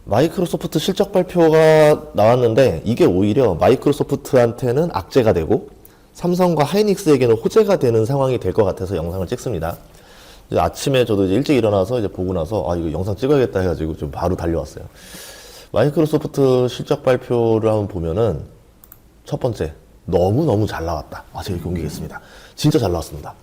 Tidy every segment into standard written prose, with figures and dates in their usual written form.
마이크로소프트 실적 발표가 나왔는데 이게 오히려 마이크로소프트한테는 악재가 되고 삼성과 하이닉스에게는 호재가 되는 상황이 될 것 같아서 영상을 찍습니다. 이제 아침에 저도 이제 일찍 일어나서 이제 보고 나서 이거 영상 찍어야겠다 해가지고 좀 바로 달려왔어요. 마이크로소프트 실적 발표를 한번 보면은 첫 번째, 너무너무 잘 나왔다. 제가 이렇게 옮기겠습니다. 진짜 잘 나왔습니다.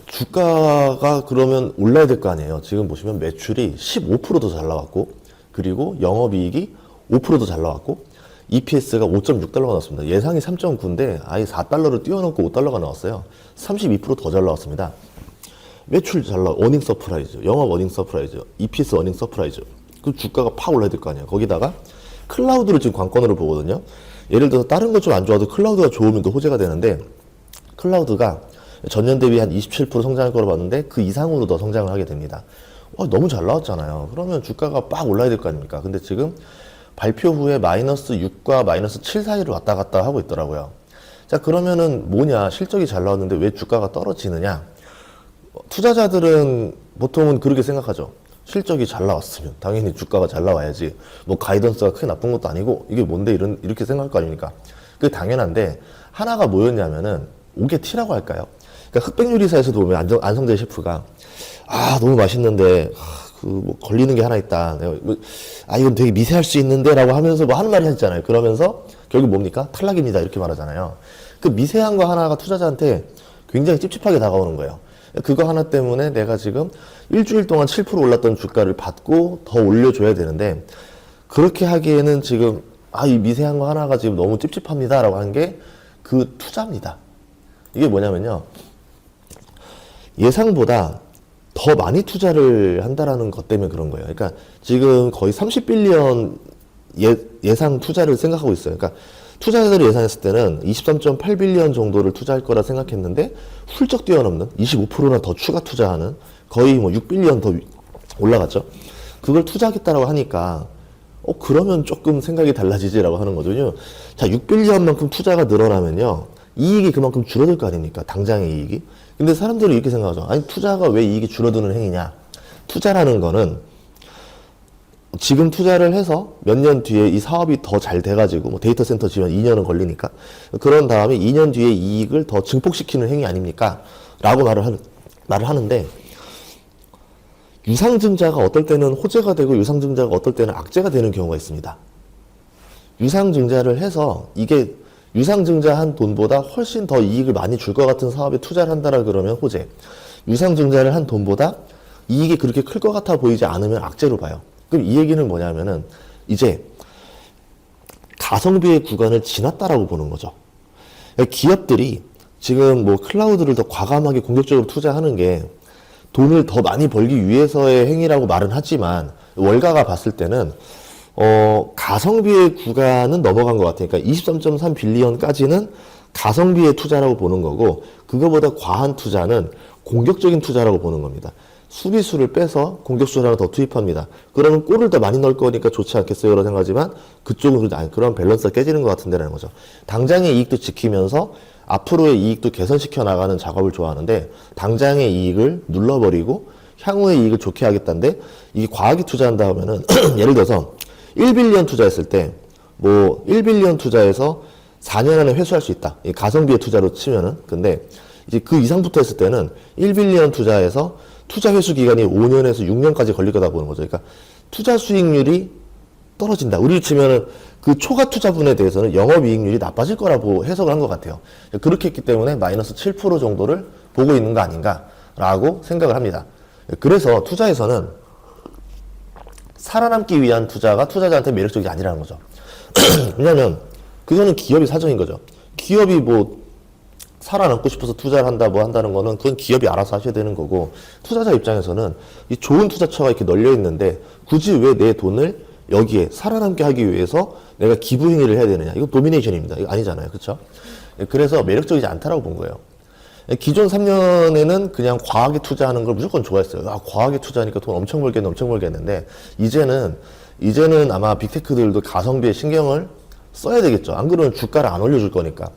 주가가 그러면 올라야 될 거 아니에요. 지금 보시면 매출이 15%더 잘 나왔고, 그리고 영업이익이 5%더 잘 나왔고, EPS가 5.6달러가 나왔습니다. 예상이 3.9인데 아예 4달러를 뛰어넘고 5달러가 나왔어요. 32% 더 잘 나왔습니다. 매출 잘 나와, 어닝 서프라이즈, 영업 어닝 서프라이즈, EPS 어닝 서프라이즈. 그 주가가 팍 올라야 될 거 아니에요. 거기다가 클라우드를 지금 관건으로 보거든요. 예를 들어서 다른 것 좀 안 좋아도 클라우드가 좋으면 또 호재가 되는데, 클라우드가 전년 대비 한 27% 성장할 거로 봤는데 그 이상으로 더 성장을 하게 됩니다. 너무 잘 나왔잖아요. 그러면 주가가 빡 올라야 될 거 아닙니까? 근데 지금 발표 후에 마이너스 6과 마이너스 7 사이를 왔다 갔다 하고 있더라고요. 자, 그러면은 뭐냐? 실적이 잘 나왔는데 왜 주가가 떨어지느냐? 투자자들은 보통은 그렇게 생각하죠. 실적이 잘 나왔으면 당연히 주가가 잘 나와야지. 뭐 가이던스가 크게 나쁜 것도 아니고 이게 뭔데 이렇게 생각할 거 아닙니까? 그게 당연한데 하나가 뭐였냐면은 오게티라고 할까요? 그러니까 흑백요리사에서도 보면 안성재 셰프가 너무 맛있는데 뭐 걸리는 게 하나 있다. 이건 되게 미세할 수 있는데라고 하면서 뭐 하는 말이 있잖아요. 그러면서 결국 뭡니까? 탈락입니다. 이렇게 말하잖아요. 그 미세한 거 하나가 투자자한테 굉장히 찝찝하게 다가오는 거예요. 그거 하나 때문에 내가 지금 일주일 동안 7% 올랐던 주가를 받고 더 올려줘야 되는데 그렇게 하기에는 지금 이 미세한 거 하나가 지금 너무 찝찝합니다라고 하는 게 그 투자입니다. 이게 뭐냐면요. 예상보다 더 많이 투자를 한다라는 것 때문에 그런 거예요. 그러니까 지금 거의 30빌리언 예상 투자를 생각하고 있어요. 그러니까 투자자들이 예상했을 때는 23.8빌리언 정도를 투자할 거라 생각했는데 훌쩍 뛰어넘는 25%나 더 추가 투자하는 거의 뭐 6빌리언 더 올라갔죠. 그걸 투자하겠다라고 하니까 그러면 조금 생각이 달라지지라고 하는 거죠. 자, 6빌리언만큼 투자가 늘어나면요. 이익이 그만큼 줄어들 거 아닙니까? 당장의 이익이. 근데 사람들이 이렇게 생각하죠. 아니, 투자가 왜 이익이 줄어드는 행위냐? 투자라는 거는 지금 투자를 해서 몇 년 뒤에 이 사업이 더 잘 돼가지고, 뭐 데이터 센터 지면 2년은 걸리니까. 그런 다음에 2년 뒤에 이익을 더 증폭시키는 행위 아닙니까? 라고 말을 하는데, 유상증자가 어떨 때는 호재가 되고 유상증자가 어떨 때는 악재가 되는 경우가 있습니다. 유상증자를 해서 이게 유상증자한 돈보다 훨씬 더 이익을 많이 줄 것 같은 사업에 투자를 한다라 그러면 호재. 유상증자를 한 돈보다 이익이 그렇게 클 것 같아 보이지 않으면 악재로 봐요. 그럼 이 얘기는 뭐냐면은 이제 가성비의 구간을 지났다라고 보는 거죠. 기업들이 지금 뭐 클라우드를 더 과감하게 공격적으로 투자하는 게 돈을 더 많이 벌기 위해서의 행위라고 말은 하지만 월가가 봤을 때는 가성비의 구간은 넘어간 것 같아요. 그러니까 23.3빌리언까지는 가성비의 투자라고 보는 거고 그거보다 과한 투자는 공격적인 투자라고 보는 겁니다. 수비수를 빼서 공격수를 하나 더 투입합니다. 그러면 골을 더 많이 넣을 거니까 좋지 않겠어요? 라고 생각하지만 그쪽은 그런 밸런스가 깨지는 것 같은데라는 거죠. 당장의 이익도 지키면서 앞으로의 이익도 개선시켜 나가는 작업을 좋아하는데 당장의 이익을 눌러버리고 향후의 이익을 좋게 하겠다는데 이게 과하게 투자한다 하면은 예를 들어서 1빌리언 투자했을 때 뭐 1빌리언 투자해서 4년 안에 회수할 수 있다. 이 가성비의 투자로 치면은. 근데 이제 그 이상부터 했을 때는 1빌리언 투자해서 투자 회수 기간이 5년에서 6년까지 걸릴 거다 보는 거죠. 그러니까 투자 수익률이 떨어진다. 우리를 치면은 그 초과 투자분에 대해서는 영업이익률이 나빠질 거라고 해석을 한 것 같아요. 그렇게 했기 때문에 마이너스 7% 정도를 보고 있는 거 아닌가라고 생각을 합니다. 그래서 투자에서는 살아남기 위한 투자가 투자자한테 매력적이 아니라는 거죠. 왜냐면 그거는 기업이 사정인 거죠. 기업이 뭐 살아남고 싶어서 투자를 한다 뭐 한다는 거는 그건 기업이 알아서 하셔야 되는 거고 투자자 입장에서는 이 좋은 투자처가 이렇게 널려 있는데 굳이 왜 내 돈을 여기에 살아남게 하기 위해서 내가 기부 행위를 해야 되느냐. 이거 도미네이션입니다. 이거 아니잖아요. 그렇죠? 그래서 매력적이지 않다라고 본 거예요. 기존 3년에는 그냥 과하게 투자하는 걸 무조건 좋아했어요. 과하게 투자하니까 돈 엄청 벌겠는데 이제는 아마 빅테크들도 가성비에 신경을 써야 되겠죠. 안 그러면 주가를 안 올려줄 거니까.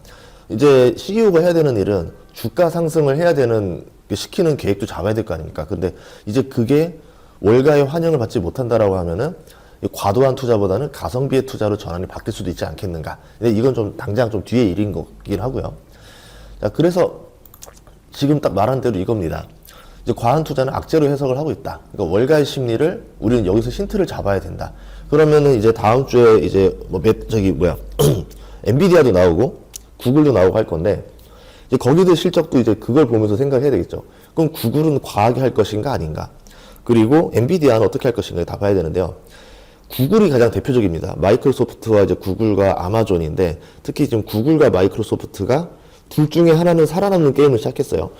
이제 CEO가 해야 되는 일은 주가 상승을 해야 되는, 시키는 계획도 잡아야 될 거 아닙니까? 근데 이제 그게 월가의 환영을 받지 못한다라고 하면은 이 과도한 투자보다는 가성비의 투자로 전환이 바뀔 수도 있지 않겠는가. 근데 이건 좀 당장 좀 뒤에 일인 거긴 하고요. 자, 그래서 지금 딱 말한 대로 이겁니다. 이제 과한 투자는 악재로 해석을 하고 있다. 그러니까 월가의 심리를 우리는 여기서 힌트를 잡아야 된다. 그러면은 이제 다음 주에 이제 엔비디아도 나오고 구글도 나오고 할 건데 이제 거기들 실적도 이제 그걸 보면서 생각해야 되겠죠. 그럼 구글은 과하게 할 것인가 아닌가? 그리고 엔비디아는 어떻게 할 것인가 다 봐야 되는데요. 구글이 가장 대표적입니다. 마이크로소프트와 이제 구글과 아마존인데 특히 지금 구글과 마이크로소프트가 둘 중에 하나는 살아남는 게임을 시작했어요.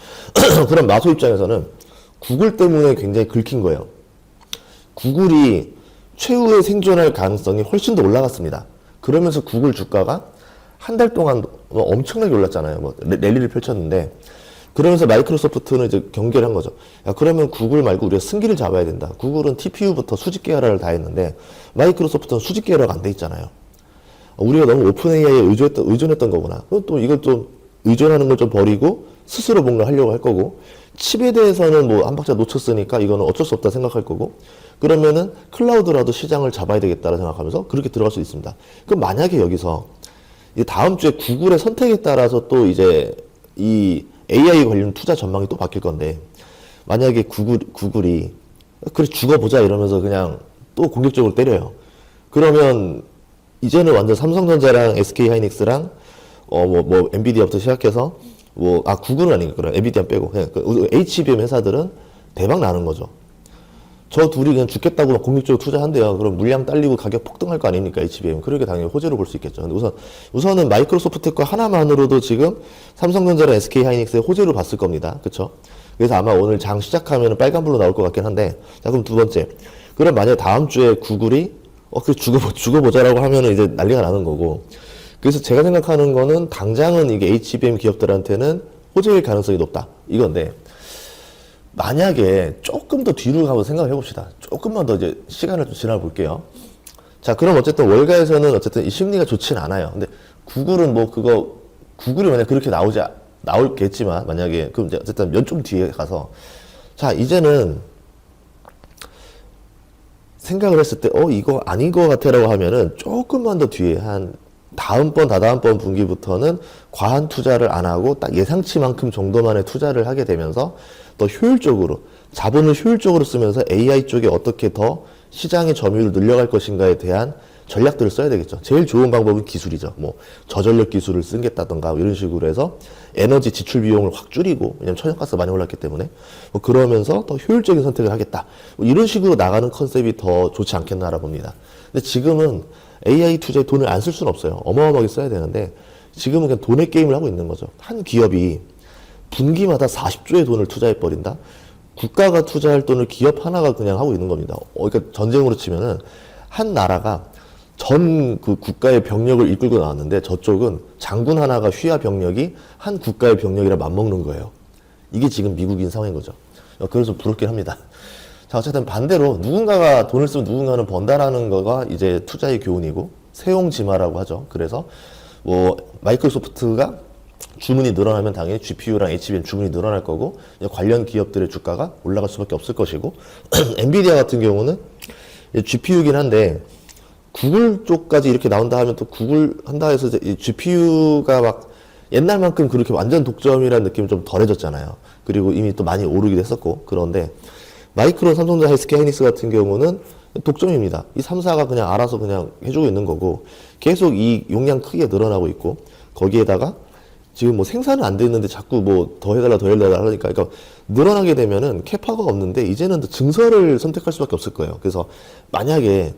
그럼 마소 입장에서는 구글 때문에 굉장히 긁힌 거예요. 구글이 최후의 생존할 가능성이 훨씬 더 올라갔습니다. 그러면서 구글 주가가 한 달 동안 엄청나게 올랐잖아요. 랠리를 펼쳤는데 그러면서 마이크로소프트는 이제 경계를 한 거죠. 야, 그러면 구글 말고 우리가 승기를 잡아야 된다. 구글은 TPU부터 수직 계열화를 다 했는데 마이크로소프트는 수직 계열화가 안 돼 있잖아요. 우리가 너무 오픈 AI에 의존했던 거구나. 또 이걸 좀 의존하는 걸 좀 버리고 스스로 뭔가 하려고 할 거고 칩에 대해서는 뭐 한 박자 놓쳤으니까 이거는 어쩔 수 없다 생각할 거고 그러면은 클라우드라도 시장을 잡아야 되겠다라 생각하면서 그렇게 들어갈 수 있습니다. 그럼 만약에 여기서 다음 주에 구글의 선택에 따라서 또 이제 이 AI 관련 투자 전망이 또 바뀔 건데 만약에 구글이 그래 죽어보자 이러면서 그냥 또 공격적으로 때려요. 그러면 이제는 완전 삼성전자랑 SK하이닉스랑 엔비디아부터 시작해서 구글은 아니니까 그럼 엔비디아 빼고 그냥 HBM 회사들은 대박 나는 거죠. 저 둘이 그냥 죽겠다고 막 공격적으로 투자한대요. 그럼 물량 딸리고 가격 폭등할 거 아닙니까, HBM. 그러게 당연히 호재로 볼 수 있겠죠. 근데 우선은 마이크로소프트 거 하나만으로도 지금 삼성전자랑 SK하이닉스의 호재로 봤을 겁니다. 그쵸? 그래서 아마 오늘 장 시작하면 빨간불로 나올 것 같긴 한데, 자, 그럼 두 번째. 그럼 만약에 다음 주에 구글이, 죽어보자라고 하면은 이제 난리가 나는 거고. 그래서 제가 생각하는 거는 당장은 이게 HBM 기업들한테는 호재일 가능성이 높다. 이건데, 만약에 조금 더 뒤로 가서 생각을 해봅시다. 조금만 더 이제 시간을 좀 지나볼게요. 자, 그럼 어쨌든 월가에서는 어쨌든 이 심리가 좋진 않아요. 근데 구글은 구글이 만약 그렇게 나올겠지만, 만약에, 그럼 이제 어쨌든 좀 뒤에 가서, 자, 이제는 생각을 했을 때, 이거 아닌 것 같아라고 하면은 조금만 더 뒤에 다다음번 분기부터는 과한 투자를 안 하고 딱 예상치만큼 정도만의 투자를 하게 되면서 더 효율적으로 자본을 효율적으로 쓰면서 AI 쪽에 어떻게 더 시장의 점유율을 늘려갈 것인가에 대한 전략들을 써야 되겠죠. 제일 좋은 방법은 기술이죠. 저전력 기술을 쓰겠다던가 이런 식으로 해서 에너지 지출 비용을 확 줄이고 왜냐면 천연가스가 많이 올랐기 때문에 그러면서 더 효율적인 선택을 하겠다. 이런 식으로 나가는 컨셉이 더 좋지 않겠나라 봅니다. 근데 지금은 AI 투자에 돈을 안 쓸 수는 없어요. 어마어마하게 써야 되는데 지금은 그냥 돈의 게임을 하고 있는 거죠. 한 기업이 분기마다 40조의 돈을 투자해버린다? 국가가 투자할 돈을 기업 하나가 그냥 하고 있는 겁니다. 그러니까 전쟁으로 치면은 한 나라가 전 그 국가의 병력을 이끌고 나왔는데 저쪽은 장군 하나가 휘하 병력이 한 국가의 병력이랑 맞먹는 거예요. 이게 지금 미국인 상황인 거죠. 그래서 부럽긴 합니다. 자, 어쨌든 반대로 누군가가 돈을 쓰면 누군가는 번다라는 거가 이제 투자의 교훈이고 세용지마라고 하죠. 그래서 마이크로소프트가 주문이 늘어나면 당연히 GPU랑 HBM 주문이 늘어날 거고 관련 기업들의 주가가 올라갈 수밖에 없을 것이고 엔비디아 같은 경우는 GPU이긴 한데 구글 쪽까지 이렇게 나온다 하면 또 구글 한다 해서 이제 GPU가 막 옛날만큼 그렇게 완전 독점이라는 느낌이 좀 덜해졌잖아요. 그리고 이미 또 많이 오르기도 했었고 그런데 마이크론, 삼성전자, SK하이닉스 같은 경우는 독점입니다. 이 3사가 그냥 알아서 그냥 해주고 있는 거고 계속 이 용량 크게 늘어나고 있고 거기에다가 지금 생산은 안 됐는데 자꾸 더 해달라 하니까 그러니까 늘어나게 되면은 캐파가 없는데 이제는 증설을 선택할 수밖에 없을 거예요. 그래서 만약에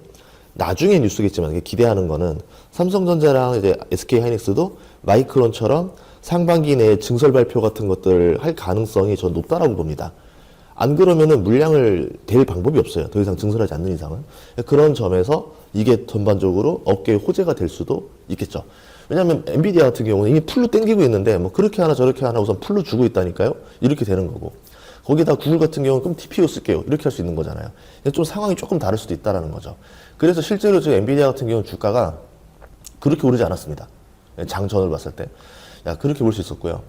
나중에 뉴스겠지만 기대하는 거는 삼성전자랑 이제 SK하이닉스도 마이크론처럼 상반기 내에 증설 발표 같은 것들을 할 가능성이 전 높다라고 봅니다. 안 그러면은 물량을 댈 방법이 없어요. 더 이상 증설하지 않는 이상은. 그런 점에서 이게 전반적으로 업계의 호재가 될 수도 있겠죠. 왜냐하면 엔비디아 같은 경우는 이미 풀로 땡기고 있는데 그렇게 하나 저렇게 하나 우선 풀로 주고 있다니까요. 이렇게 되는 거고. 거기다 구글 같은 경우는 그럼 TPU 쓸게요. 이렇게 할 수 있는 거잖아요. 좀 상황이 조금 다를 수도 있다라는 거죠. 그래서 실제로 지금 엔비디아 같은 경우는 주가가 그렇게 오르지 않았습니다. 장전을 봤을 때. 그렇게 볼 수 있었고요.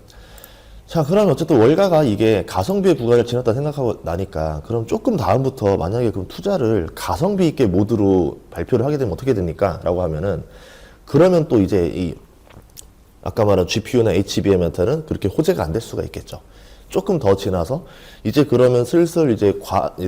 자, 그러면 어쨌든 월가가 이게 가성비의 구간을 지났다 생각하고 나니까, 그럼 조금 다음부터 만약에 그럼 투자를 가성비 있게 모드로 발표를 하게 되면 어떻게 됩니까? 라고 하면은, 그러면 또 이제 이, 아까 말한 GPU나 HBM한테는 그렇게 호재가 안 될 수가 있겠죠. 조금 더 지나서, 이제 그러면 슬슬 이제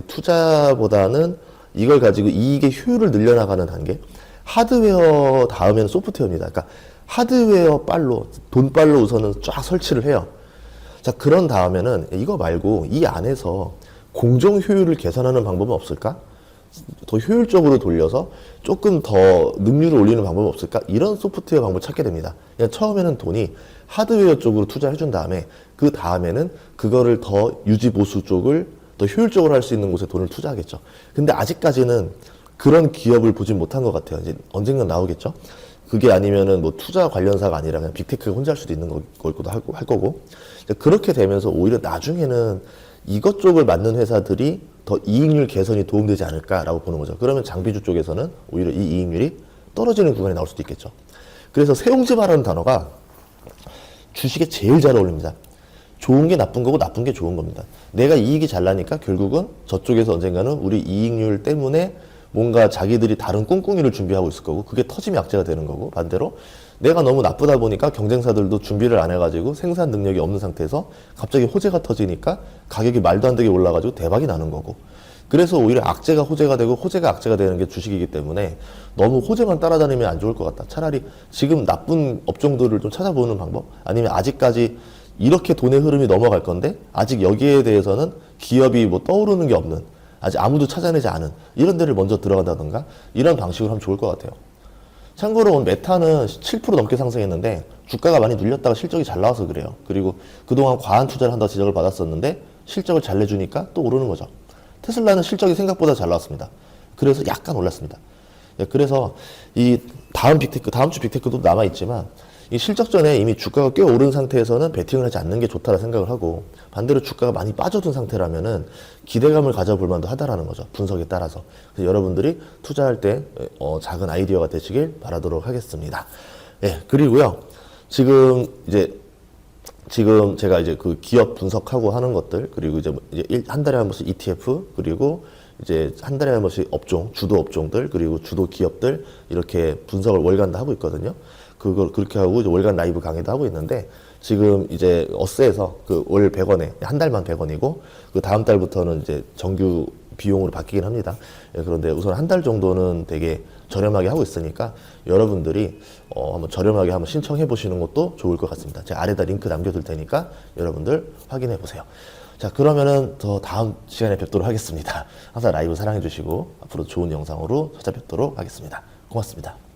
투자보다는 이걸 가지고 이익의 효율을 늘려나가는 단계. 하드웨어 다음에는 소프트웨어입니다. 그러니까 하드웨어 빨로, 돈빨로 우선은 쫙 설치를 해요. 자, 그런 다음에는 이거 말고 이 안에서 공정 효율을 개선하는 방법은 없을까? 더 효율적으로 돌려서 조금 더 능률을 올리는 방법은 없을까? 이런 소프트웨어 방법을 찾게 됩니다. 그냥 처음에는 돈이 하드웨어 쪽으로 투자해 준 다음에 그 다음에는 그거를 더 유지 보수 쪽을 더 효율적으로 할 수 있는 곳에 돈을 투자하겠죠. 근데 아직까지는 그런 기업을 보진 못한 것 같아요. 이제 언젠간 나오겠죠. 그게 아니면은 뭐 투자 관련사가 아니라 그냥 빅테크가 혼자 할 수도 있는 거기도 할 거고. 그렇게 되면서 오히려 나중에는 이것 쪽을 맡는 회사들이 더 이익률 개선이 도움되지 않을까라고 보는 거죠. 그러면 장비주 쪽에서는 오히려 이 이익률이 떨어지는 구간이 나올 수도 있겠죠. 그래서 세옹지마라는 단어가 주식에 제일 잘 어울립니다. 좋은 게 나쁜 거고 나쁜 게 좋은 겁니다. 내가 이익이 잘 나니까 결국은 저쪽에서 언젠가는 우리 이익률 때문에 뭔가 자기들이 다른 꿍꿍이를 준비하고 있을 거고 그게 터지면 악재가 되는 거고 반대로 내가 너무 나쁘다 보니까 경쟁사들도 준비를 안 해가지고 생산 능력이 없는 상태에서 갑자기 호재가 터지니까 가격이 말도 안 되게 올라가지고 대박이 나는 거고 그래서 오히려 악재가 호재가 되고 호재가 악재가 되는 게 주식이기 때문에 너무 호재만 따라다니면 안 좋을 것 같다. 차라리 지금 나쁜 업종들을 좀 찾아보는 방법 아니면 아직까지 이렇게 돈의 흐름이 넘어갈 건데 아직 여기에 대해서는 기업이 뭐 떠오르는 게 없는 아직 아무도 찾아내지 않은 이런 데를 먼저 들어간다던가 이런 방식으로 하면 좋을 것 같아요. 참고로 오늘 메타는 7% 넘게 상승했는데 주가가 많이 눌렸다가 실적이 잘 나와서 그래요. 그리고 그동안 과한 투자를 한다고 지적을 받았었는데 실적을 잘 내주니까 또 오르는 거죠. 테슬라는 실적이 생각보다 잘 나왔습니다. 그래서 약간 올랐습니다. 그래서 이 다음 주 빅테크도 남아있지만 이 실적 전에 이미 주가가 꽤 오른 상태에서는 베팅을 하지 않는 게 좋다라 생각을 하고 반대로 주가가 많이 빠져든 상태라면은 기대감을 가져볼 만도 하다라는 거죠. 분석에 따라서. 그래서 여러분들이 투자할 때 작은 아이디어가 되시길 바라도록 하겠습니다. 예, 그리고요. 지금 제가 이제 그 기업 분석하고 하는 것들 그리고 이제 한 달에 한 번씩 ETF 그리고 이제 한 달에 한 번씩 업종, 주도 업종들 그리고 주도 기업들 이렇게 분석을 월간 다 하고 있거든요. 그걸 그렇게 하고 이제 월간 라이브 강의도 하고 있는데 지금 이제 어스에서 그 월 100원에 한 달만 100원이고 그 다음 달부터는 이제 정규 비용으로 바뀌긴 합니다. 예, 그런데 우선 한 달 정도는 되게 저렴하게 하고 있으니까 여러분들이 한번 저렴하게 한번 신청해 보시는 것도 좋을 것 같습니다. 제가 아래다 링크 남겨둘 테니까 여러분들 확인해 보세요. 자, 그러면은 더 다음 시간에 뵙도록 하겠습니다. 항상 라이브 사랑해 주시고 앞으로 좋은 영상으로 찾아뵙도록 하겠습니다. 고맙습니다.